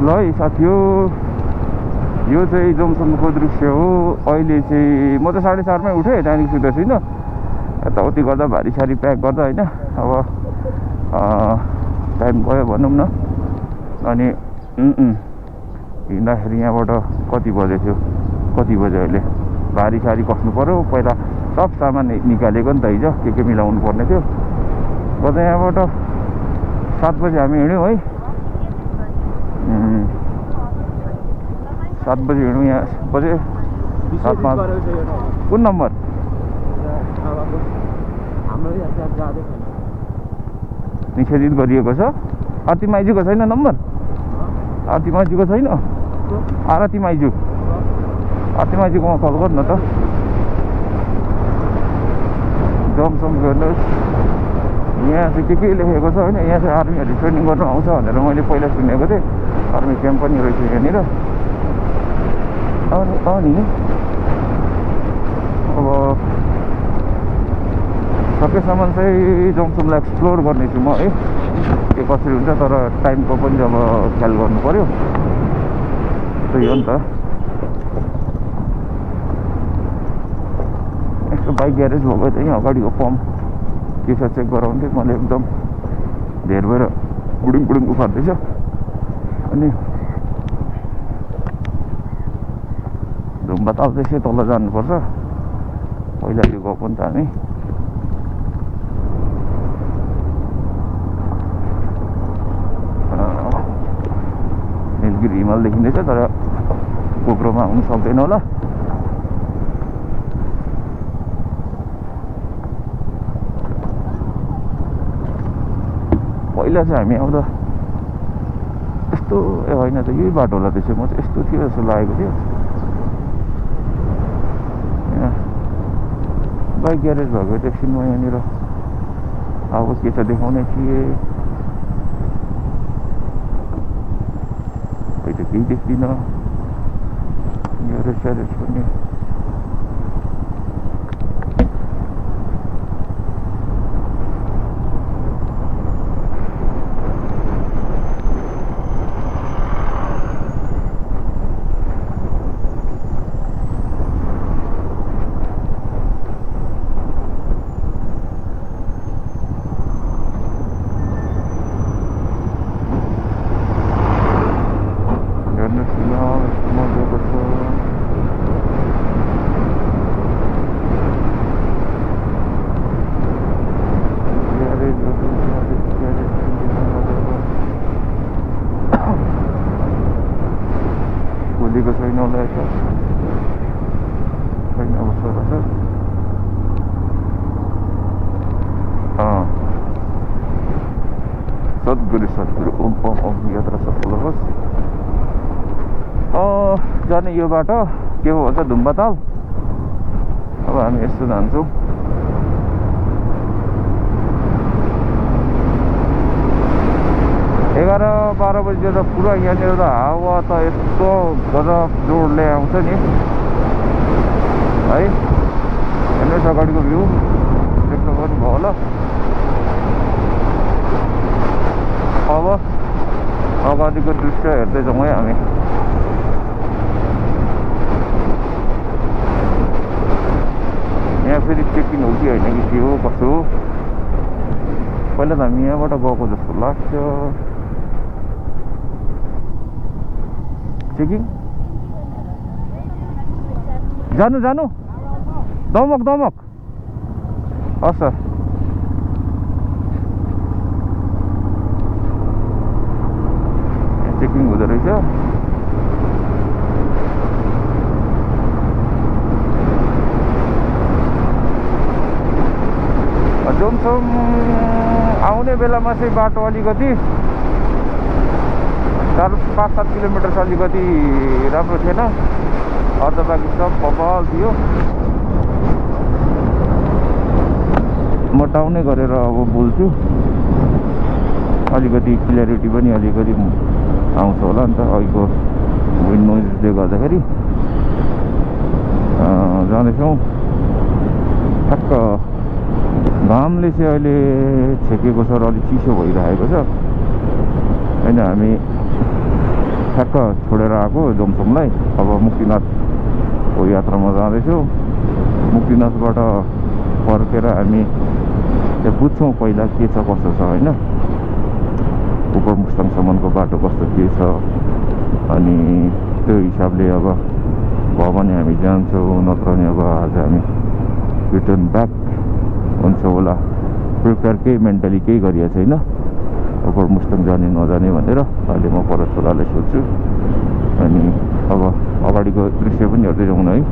ल है साथी हो, यो चाहिँ जोमसोमको दृश्य हो। अहिले चाहिँ म त 4:30 मै उठेँ, त्यहाँदेखि सुतेको छुइनँ। यताउति गर्दा भारी सारी प्याक गर्दा होइन, अब टाइम गयो भनौँ न। अनि हिँड्दाखेरि यहाँबाट कति बजे थियो, कति बजे अहिले भारी सारी कस्नु पऱ्यो। पहिला सब सामान निकालेको नि त, हिजो के मिलाउनु पर्ने थियो। बजा यहाँबाट 7 बजे हामी हिँड्यौँ है। 7 बजे हिँड्यौँ, यहाँ बजे 7:05। कुन नम्बर? निषेधित गरिएको छ। आरती माइजूको छैन नम्बर? आरती माइजूको छैन? आरती माइजू, आरती माइजूकोमा कल गर्नु न त। जमसम गर्नुहोस्। यहाँ चाहिँ के लेखेको छ होइन, यहाँ चाहिँ आर्मीहरू ट्रेनिङ गर्नु आउँछ भनेर मैले पहिला सुनेको थिएँ। आर्मी क्याम्प पनि रहेछ यहाँनिर। अनि अब सकेसम्म चाहिँ जमसमलाई एक्सप्लोर गर्नेछु म है, के कसरी हुन्छ। तर टाइमको पनि अब ख्याल गर्नु पऱ्यो, त्यही हो नि त। यसो बाइक ग्यारेज भएको चाहिँ यहाँ अगाडिको पम्प के छ चेक गराउँथेँ मैले। एकदम धेर भएर बुडिङ उफार्दैछ। अनि ढुङ्गा ताल्दैछ, तल जानुपर्छ। पहिला त्यो गएको नि त हामी। निलगिरी हिमाल देखिँदैछ, तर गोप्रोमा आउनु सक्दैन होला। पहिला चाहिँ हामी आउँदा यस्तो होइन त, यही बाटो होला त्यसो। म चाहिँ यस्तो थियो जस्तो लागेको थियो। यहाँ बाइक ग्यारेज भएको एकछिनमा यहाँनिर अब के छ देखाउने थिएँ। खै त केही देख्दिनँ। ग्यारेज स्यारेज पनि खोलेको छैन होला। यता छैन अवसर छ। सद्गुरु ओम ओम ओम यात्रा सफल होस्। जाने यो बाटो के भन्छ धुम्बाताल। अब हामी यस्तो जान्छौँ। एघार 12 बजी त पुरा यहाँनिर त हावा त यस्तो गजब जोडले आउँछ नि है। हेर्नुहोस् अगाडिको भ्यू देख्नु पनि भयो होला। अब अगाडिको दृश्य हेर्दै जाउँ है हामी। यहाँ फेरि चेकिङ हो कि होइन कि के हो कसो हो। पहिला त हामी यहाँबाट गएको जस्तो लाग्छ। चेकिङ जानु दमक हस् सर। चेकिङ हुँदो रहेछ। जोमसोम आउने बेलामा चाहिँ बाटो अलिकति 4-5-7 किलोमिटर अलिकति राम्रो थिएन। अर्ध बाँकी सब बबाल थियो। मोटाउने गरेर अब बोल्छु, अलिकति क्लियरिटी पनि अलिकति आउँछ होला नि त अहिलेको विन्ड नोइजले गर्दाखेरि। जाँदैछौँ ठ्याक्क। घामले चाहिँ अहिले छेकेको छ र अलिक चिसो भइरहेको छ होइन। हामी ठ्याक्क छोडेर आएको जोमसोमलाई। अब मुक्तिनाथको यात्रामा जाँदैछु। मुक्तिनाथबाट फर्केर हामी त्यहाँ बुझ्छौँ पहिला के छ कसो छ होइन, उपर मुस्ताङसम्मको बाटो कस्तो के छ, अनि त्यो हिसाबले अब भयो भने हामी जान्छौँ, नत्र भने अब आज हामी रिटर्न ब्याक हुन्छ होला। प्रिपेयर केही मेन्टली केही गरिएको छैन उपर मुस्ताङ जाने नजाने भनेर। अहिले म पर छोरालाई सोध्छु, अनि अब अगाडिको दृश्य पनि हेर्दै जाउँ न है।